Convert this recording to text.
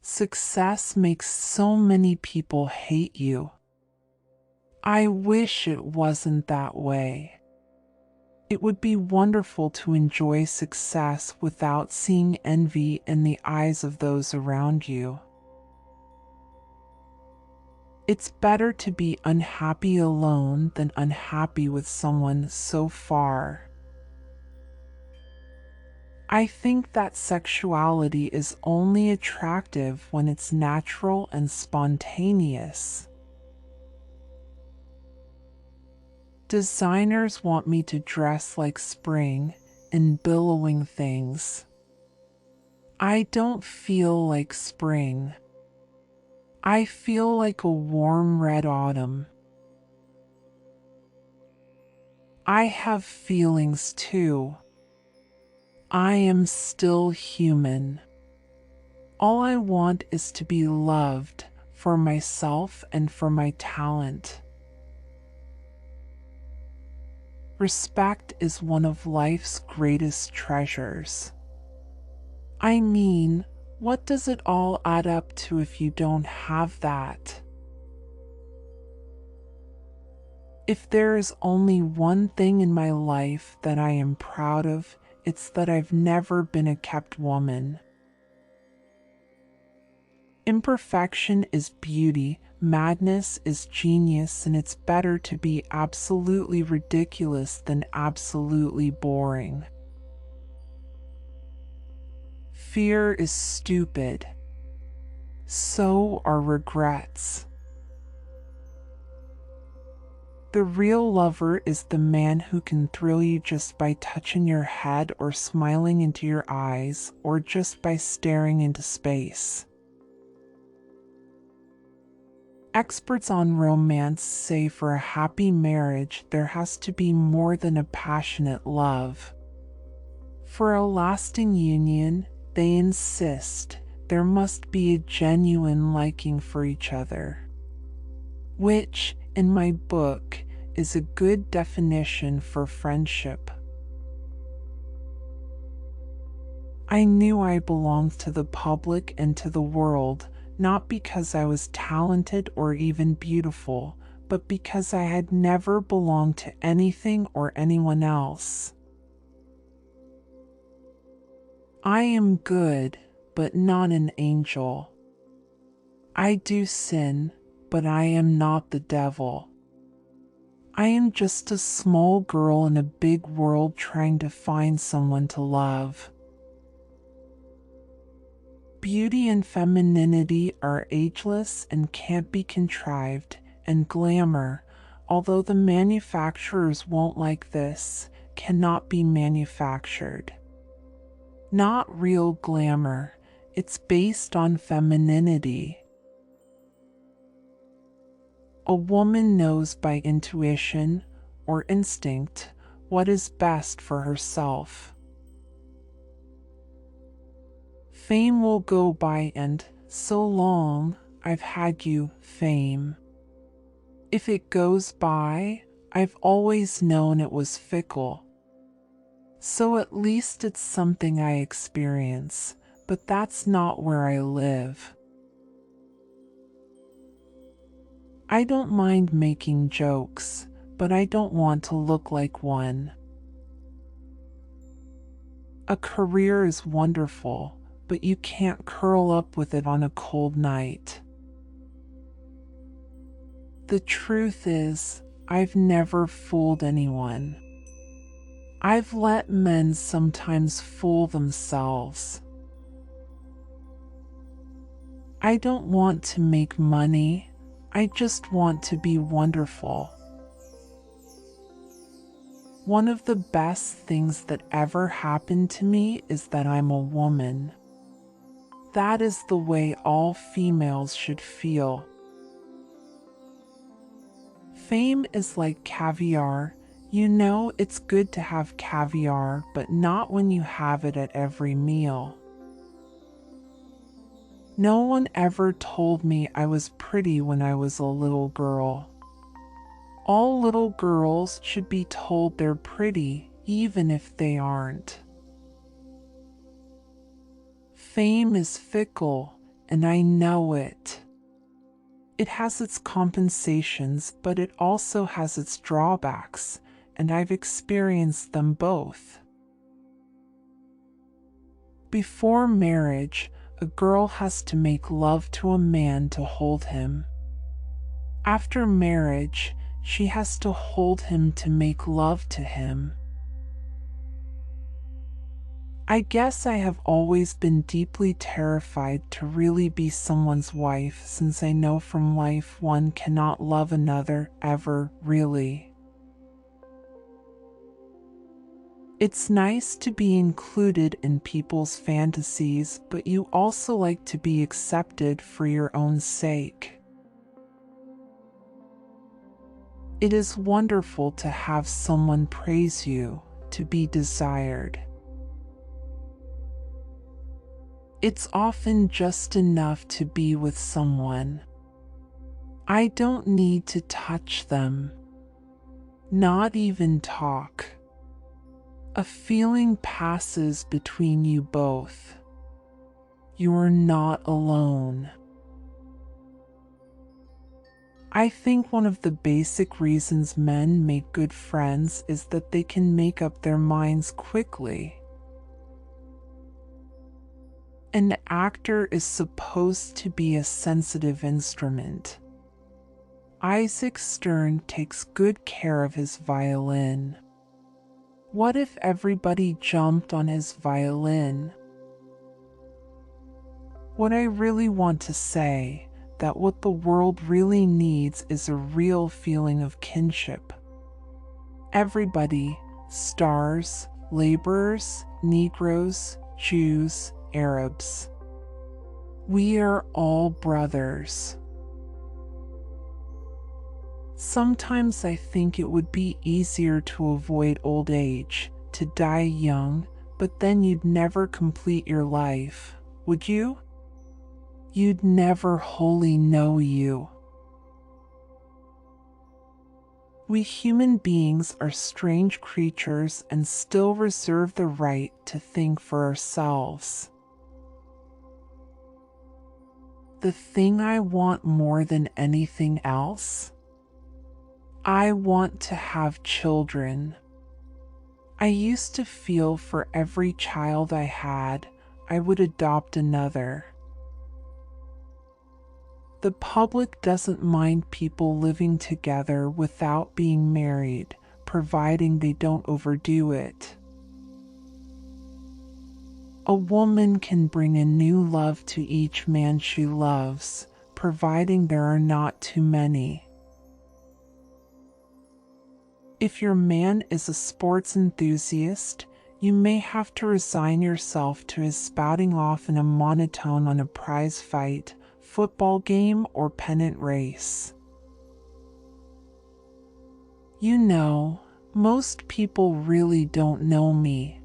Success makes so many people hate you. I wish it wasn't that way. It would be wonderful to enjoy success without seeing envy in the eyes of those around you. It's better to be unhappy alone than unhappy with someone so far. I think that sexuality is only attractive when it's natural and spontaneous. Designers want me to dress like spring in billowing things. I don't feel like spring. I feel like a warm red autumn. I have feelings too. I am still human. All I want is to be loved for myself and for my talent. Respect is one of life's greatest treasures. I mean, what does it all add up to if you don't have that? If there is only one thing in my life that I am proud of, it's that I've never been a kept woman. Imperfection is beauty, madness is genius, and it's better to be absolutely ridiculous than absolutely boring. Fear is stupid. So are regrets. The real lover is the man who can thrill you just by touching your head or smiling into your eyes or just by staring into space. Experts on romance say for a happy marriage there has to be more than a passionate love. For a lasting union, they insist there must be a genuine liking for each other, which, in my book, is a good definition for friendship. I knew I belonged to the public and to the world, not because I was talented or even beautiful, but because I had never belonged to anything or anyone else. I am good, but not an angel. I do sin, but I am not the devil. I am just a small girl in a big world trying to find someone to love. Beauty and femininity are ageless and can't be contrived, and glamour, although the manufacturers won't like this, cannot be manufactured. Not real glamour, it's based on femininity. A woman knows by intuition or instinct what is best for herself. Fame will go by, and so long, I've had you, fame. If it goes by, I've always known it was fickle. So at least it's something I experience, but that's not where I live. I don't mind making jokes, but I don't want to look like one. A career is wonderful, but you can't curl up with it on a cold night. The truth is, I've never fooled anyone. I've let men sometimes fool themselves. I don't want to make money, I just want to be wonderful. One of the best things that ever happened to me is that I'm a woman. That is the way all females should feel. Fame is like caviar. You know it's good to have caviar, but not when you have it at every meal. No one ever told me I was pretty when I was a little girl. All little girls should be told they're pretty, even if they aren't. Fame is fickle, and I know it. It has its compensations, but it also has its drawbacks, and I've experienced them both. Before marriage, a girl has to make love to a man to hold him. After marriage, she has to hold him to make love to him. I guess I have always been deeply terrified to really be someone's wife, since I know from life one cannot love another ever, really. It's nice to be included in people's fantasies, but you also like to be accepted for your own sake. It is wonderful to have someone praise you, to be desired. It's often just enough to be with someone. I don't need to touch them, not even talk. A feeling passes between you both. You're not alone. I think one of the basic reasons men make good friends is that they can make up their minds quickly. An actor is supposed to be a sensitive instrument. Isaac Stern takes good care of his violin. What if everybody jumped on his violin? What I really want to say, that what the world really needs is a real feeling of kinship. Everybody, stars, laborers, Negroes, Jews, Arabs. We are all brothers. Sometimes I think it would be easier to avoid old age, to die young, but then you'd never complete your life, would you? You'd never wholly know you. We human beings are strange creatures and still reserve the right to think for ourselves. The thing I want more than anything else? I want to have children. I used to feel for every child I had, I would adopt another. The public doesn't mind people living together without being married, providing they don't overdo it. A woman can bring a new love to each man she loves, providing there are not too many. If your man is a sports enthusiast, you may have to resign yourself to his spouting off in a monotone on a prize fight, football game, or pennant race. You know, most people really don't know me.